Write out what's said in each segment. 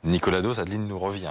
Nicolas Dos, Adeline nous revient.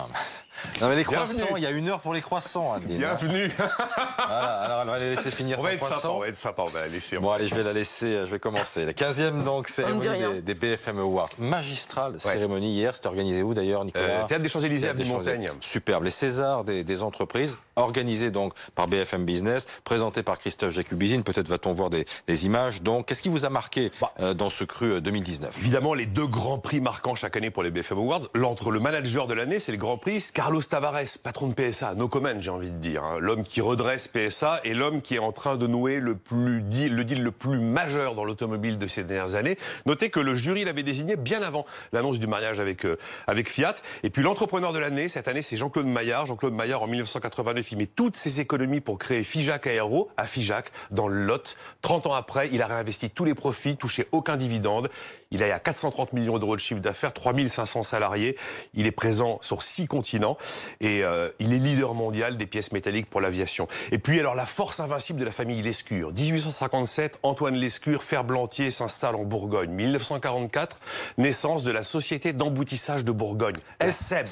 Non mais les croissants, il y a 1 heure pour les croissants, Adeline. Bienvenue. Voilà, alors elle va les laisser finir on son va être croissant. sympa, on va être sympa, on va la laisser. Bon allez, je vais la laisser, je vais commencer. La 15e donc cérémonie des BFM Awards. Magistrale cérémonie hier, c'était organisé où d'ailleurs, Nicolas? Théâtre des Champs-Élysées, avenue Montaigne. Superbe. Les Césars des entreprises, organisés donc par BFM Business, présentés par Christophe Jacubizine. Peut-être va-t-on voir des images. Donc, qu'est-ce qui vous a marqué dans ce cru 2019? Évidemment, les 2 grands prix marquants chaque année pour les BFM Awards. Entre le manager de l'année, c'est le grand prix Carlos Tavares, patron de PSA. No comment, j'ai envie de dire. Hein. L'homme qui redresse PSA et l'homme qui est en train de nouer le deal le plus majeur dans l'automobile de ces dernières années. Notez que le jury l'avait désigné bien avant l'annonce du mariage avec Fiat. Et puis l'entrepreneur de l'année, cette année, c'est Jean-Claude Maillard. Jean-Claude Maillard, en 1989, il met toutes ses économies pour créer Figeac Aéro à Figeac, dans le Lot. 30 ans après, il a réinvesti tous les profits, touché aucun dividende. Il est à 430 millions d'euros de chiffre d'affaires, 3500 salariés. Il est présent sur 6 continents et il est leader mondial des pièces métalliques pour l'aviation. Et puis alors la force invincible de la famille Lescure. 1857, Antoine Lescure, ferblantier, s'installe en Bourgogne. 1944, naissance de la Société d'emboutissage de Bourgogne. SEB,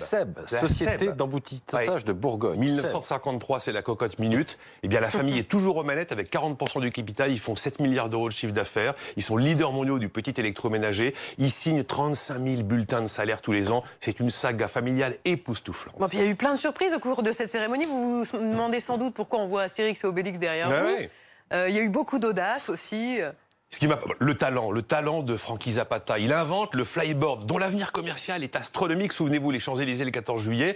Société d'emboutissage de Bourgogne. 1953, c'est la cocotte minute. Eh bien la famille est toujours aux manettes avec 40% du capital. Ils font 7 milliards d'euros de chiffre d'affaires. Ils sont leaders mondiaux du petit électroménager. Ils signent 35 000 bulletins de salaire tous les ans. C'est une saga familiale époustouflante. Bon, puis il y a eu plein de surprises au cours de cette cérémonie. Vous vous demandez sans doute pourquoi on voit Astérix et Obélix derrière vous. Oui. Il y a eu beaucoup d'audace aussi. Ce qui m'a le talent de Frankie Zapata. Il invente le flyboard, dont l'avenir commercial est astronomique. Souvenez-vous, les Champs-Élysées le 14 juillet.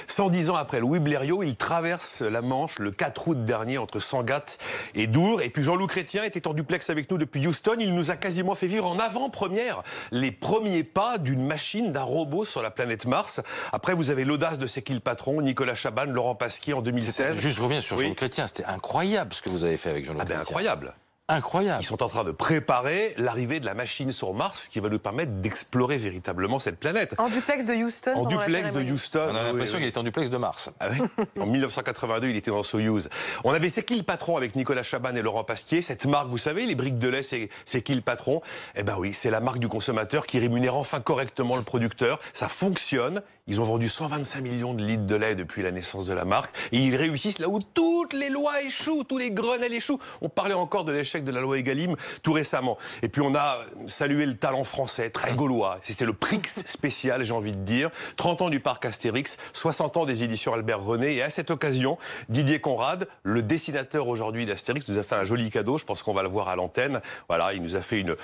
110 ans après Louis Blériot, il traverse la Manche le 4 août dernier entre Sangatte et Dour. Et puis Jean-Loup Chrétien était en duplex avec nous depuis Houston. Il nous a quasiment fait vivre en avant-première les premiers pas d'une machine, d'un robot sur la planète Mars. Après, vous avez l'audace de Séquille Patron, Nicolas Chabannes, Laurent Pasquier en 2016. Juste, je reviens sur Jean-Loup Chrétien. C'était incroyable ce que vous avez fait avec Jean-Loup Chrétien. Incroyable. Incroyable. Ils sont en train de préparer l'arrivée de la machine sur Mars qui va nous permettre d'explorer véritablement cette planète. En duplex de Houston. En duplex de Houston. On a l'impression qu'il était en duplex de Mars. Ah oui. En 1982, il était dans Soyouz. On avait C'est qui le patron avec Nicolas Chabannes et Laurent Pasquier. Cette marque, vous savez, les briques de lait, c'est qui le patron? Eh ben oui, c'est la marque du consommateur qui rémunère enfin correctement le producteur. Ça fonctionne. Ils ont vendu 125 millions de litres de lait depuis la naissance de la marque. Et ils réussissent là où toutes les lois échouent, tous les Grenelles échouent. On parlait encore de l'échec de la loi Egalim tout récemment. Et puis on a salué le talent français, très gaulois. C'était le Prix spécial, j'ai envie de dire. 30 ans du parc Astérix, 60 ans des éditions Albert René. Et à cette occasion, Didier Conrad, le dessinateur aujourd'hui d'Astérix, nous a fait un joli cadeau. Je pense qu'on va le voir à l'antenne. Voilà, il nous a fait une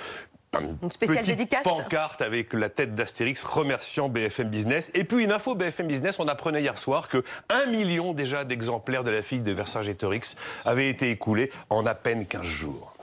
spéciale dédicace. Pancarte avec la tête d'Astérix remerciant BFM Business. Et puis une info BFM Business, on apprenait hier soir que 1 million déjà d'exemplaires de La fille de Vercingétorix avaient été écoulés en à peine 15 jours.